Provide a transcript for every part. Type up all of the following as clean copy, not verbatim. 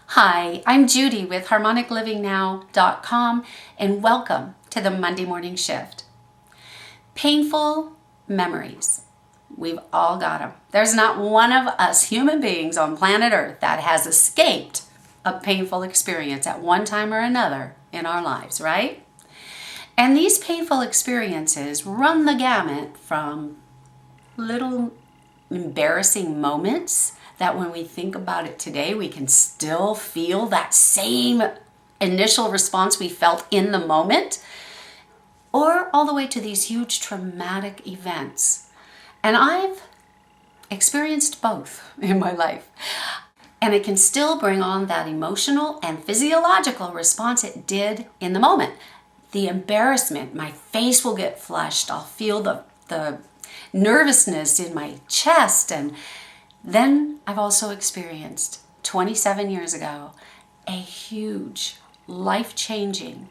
Hi, I'm Judy with harmoniclivingnow.com and welcome to the Monday Morning Shift. Painful memories. We've all got them. There's not one of us human beings on planet Earth that has escaped a painful experience at one time or another in our lives, right? And these painful experiences run the gamut from little embarrassing moments that when we think about it today, we can still feel that same initial response we felt in the moment, or all the way to these huge traumatic events. And I've experienced both in my life. And it can still bring on that emotional and physiological response it did in the moment. The embarrassment, my face will get flushed, I'll feel the nervousness in my chest. And then I've also experienced 27 years ago a huge, life-changing,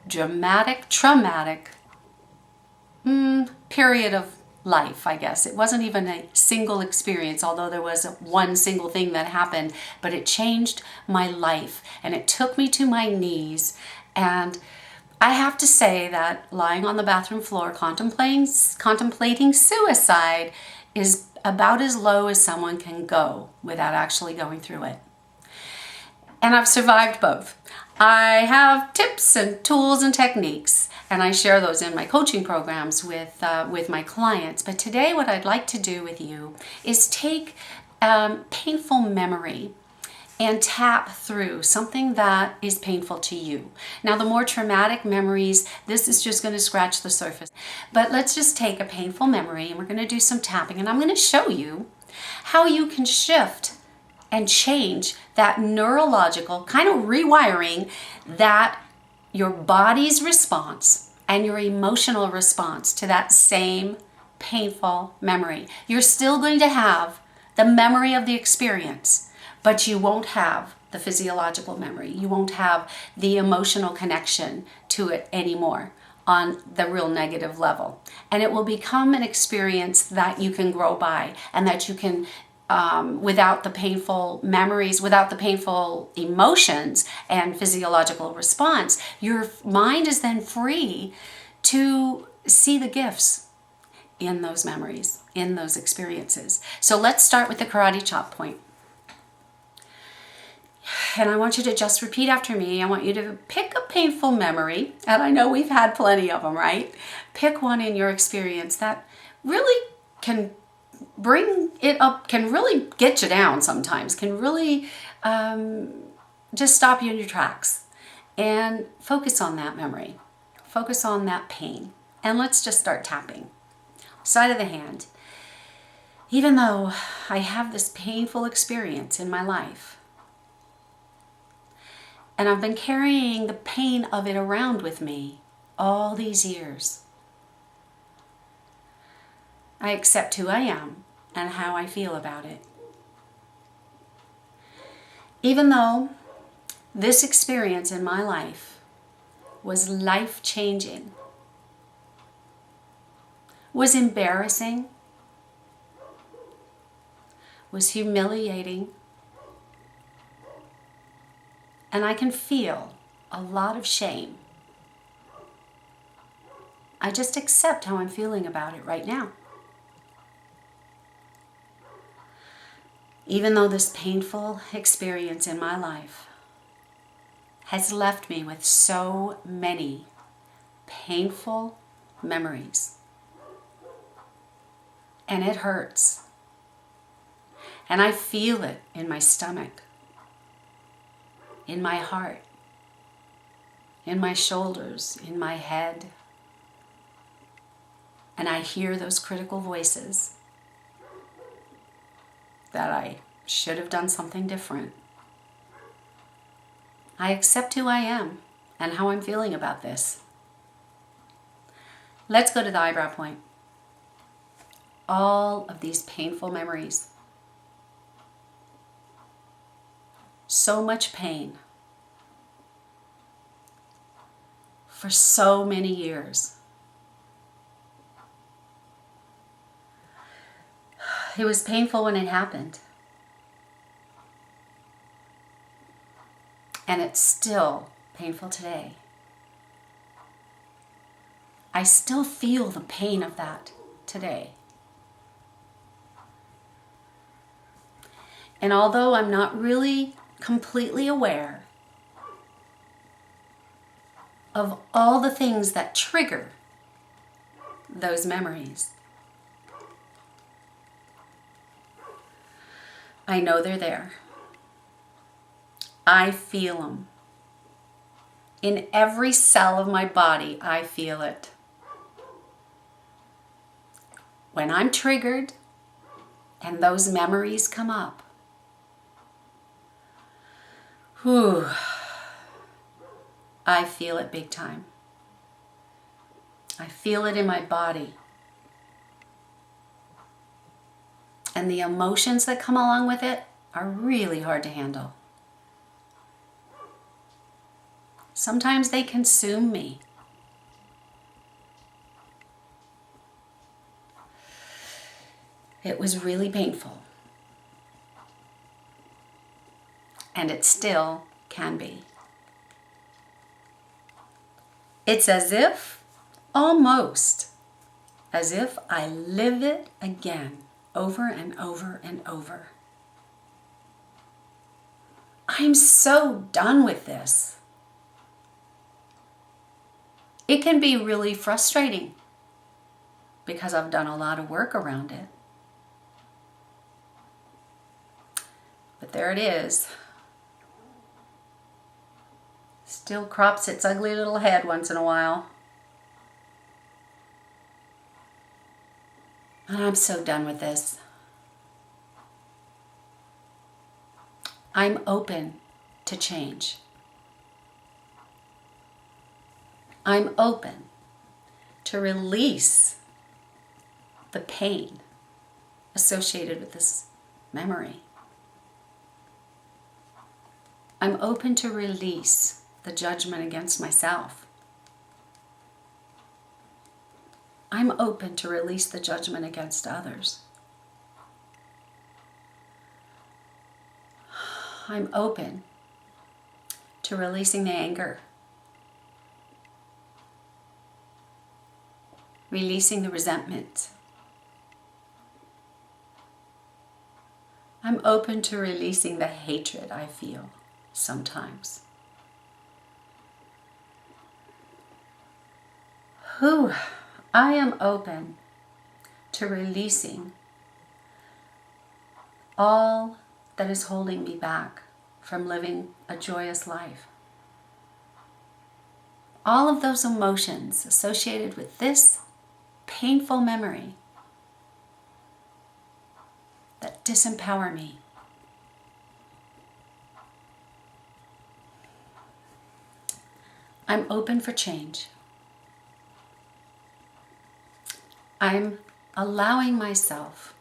dramatic, traumatic period of life, I guess. It wasn't even a single experience, although there was one single thing that happened, but it changed my life and it took me to my knees. And I have to say that lying on the bathroom floor contemplating suicide is about as low as someone can go without actually going through it. And I've survived both. I have tips and tools and techniques, and I share those in my coaching programs with my clients. But today what I'd like to do with you is take painful memory and tap through something that is painful to you. Now, the more traumatic memories, this is just going to scratch the surface. But let's just take a painful memory and we're going to do some tapping, and I'm going to show you how you can shift and change that neurological kind of rewiring that your body's response and your emotional response to that same painful memory. You're still going to have the memory of the experience, but you won't have the physiological memory. You won't have the emotional connection to it anymore on the real negative level. And it will become an experience that you can grow by and that you can, without the painful memories, without the painful emotions and physiological response, your mind is then free to see the gifts in those memories, in those experiences. So let's start with the karate chop point. And I want you to just repeat after me. I want you to pick a painful memory. And I know we've had plenty of them, right? Pick one in your experience that really can bring it up, can really get you down sometimes, can really just stop you in your tracks. And focus on that memory. Focus on that pain. And let's just start tapping. Side of the hand. Even though I have this painful experience in my life, and I've been carrying the pain of it around with me all these years, I accept who I am and how I feel about it. Even though this experience in my life was life-changing, was embarrassing, was humiliating, and I can feel a lot of shame, I just accept how I'm feeling about it right now. Even though this painful experience in my life has left me with so many painful memories, and it hurts, and I feel it in my stomach, in my heart, in my shoulders, in my head, and I hear those critical voices that I should have done something different. I accept who I am and how I'm feeling about this. Let's go to the eyebrow point. All of these painful memories. So much pain. For so many years. It was painful when it happened. And it's still painful today. I still feel the pain of that today. And although I'm not really completely aware of all the things that trigger those memories, I know they're there. I feel them. In every cell of my body, I feel it. When I'm triggered and those memories come up, whew, I feel it big time. I feel it in my body. And the emotions that come along with it are really hard to handle. Sometimes they consume me. It was really painful. And it still can be. It's almost as if I live it again, over and over and over. I'm so done with this. It can be really frustrating because I've done a lot of work around it. But there it is. Still crops its ugly little head once in a while. And I'm so done with this. I'm open to change. I'm open to release the pain associated with this memory. I'm open to release the judgment against myself. I'm open to release the judgment against others. I'm open to releasing the anger, releasing the resentment. I'm open to releasing the hatred I feel sometimes. I am open to releasing all that is holding me back from living a joyous life. All of those emotions associated with this painful memory that disempower me. I'm open for change. I'm allowing myself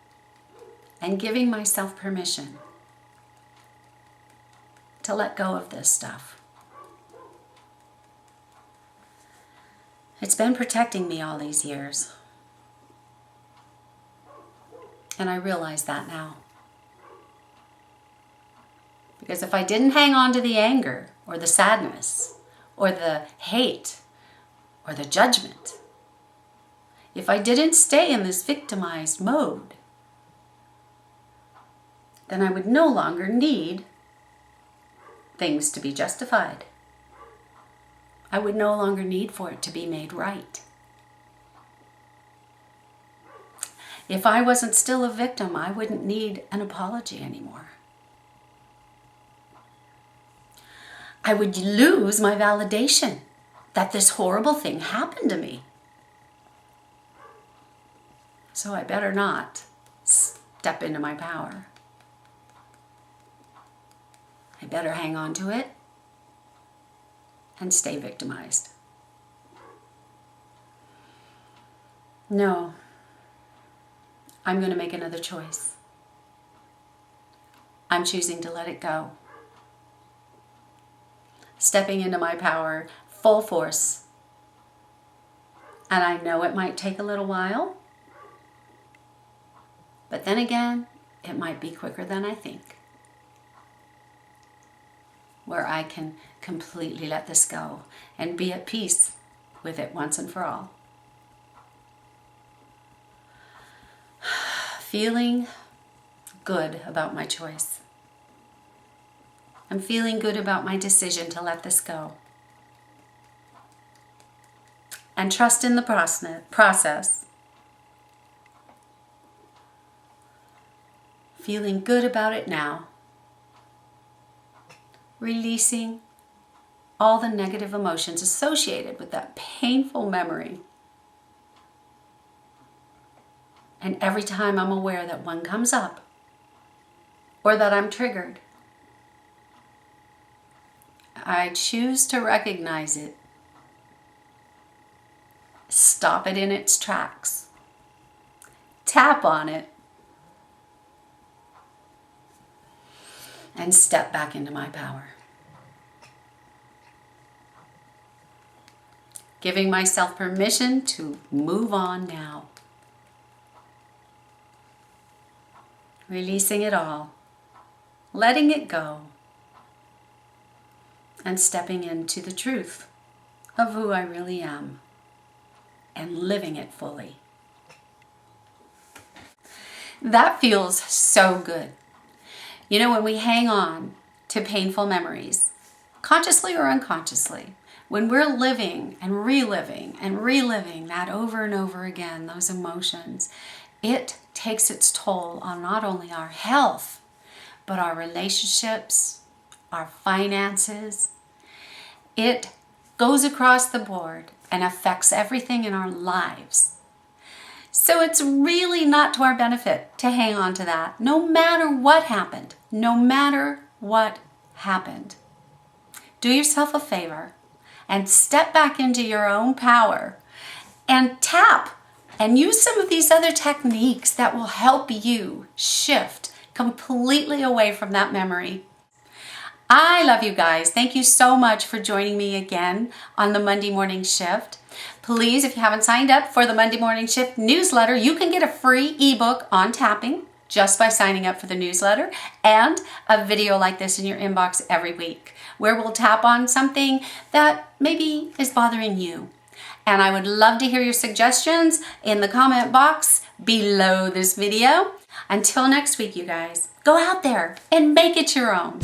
and giving myself permission to let go of this stuff. It's been protecting me all these years. And I realize that now. Because if I didn't hang on to the anger or the sadness or the hate or the judgment, if I didn't stay in this victimized mode, then I would no longer need things to be justified. I would no longer need for it to be made right. If I wasn't still a victim, I wouldn't need an apology anymore. I would lose my validation that this horrible thing happened to me. So I better not step into my power. I better hang on to it and stay victimized. No, I'm going to make another choice. I'm choosing to let it go. Stepping into my power full force. And I know it might take a little while, but then again, it might be quicker than I think. where I can completely let this go and be at peace with it once and for all. Feeling good about my choice. I'm feeling good about my decision to let this go. And trust in the process. Feeling good about it now. Releasing all the negative emotions associated with that painful memory. And every time I'm aware that one comes up or that I'm triggered, I choose to recognize it. Stop it in its tracks. Tap on it. And step back into my power. Giving myself permission to move on now. Releasing it all. Letting it go. And stepping into the truth of who I really am. And living it fully. That feels so good. You know, when we hang on to painful memories, consciously or unconsciously, when we're living and reliving that over and over again, those emotions, it takes its toll on not only our health, but our relationships, our finances. It goes across the board and affects everything in our lives. So it's really not to our benefit to hang on to that, no matter what happened. No matter what happened. Do yourself a favor and step back into your own power and tap and use some of these other techniques that will help you shift completely away from that memory. I love you guys. Thank you so much for joining me again on the Monday Morning Shift. Please, if you haven't signed up for the Monday Morning Shift newsletter, you can get a free ebook on tapping just by signing up for the newsletter, and a video like this in your inbox every week where we'll tap on something that maybe is bothering you. And I would love to hear your suggestions in the comment box below this video. Until next week, you guys, go out there and make it your own.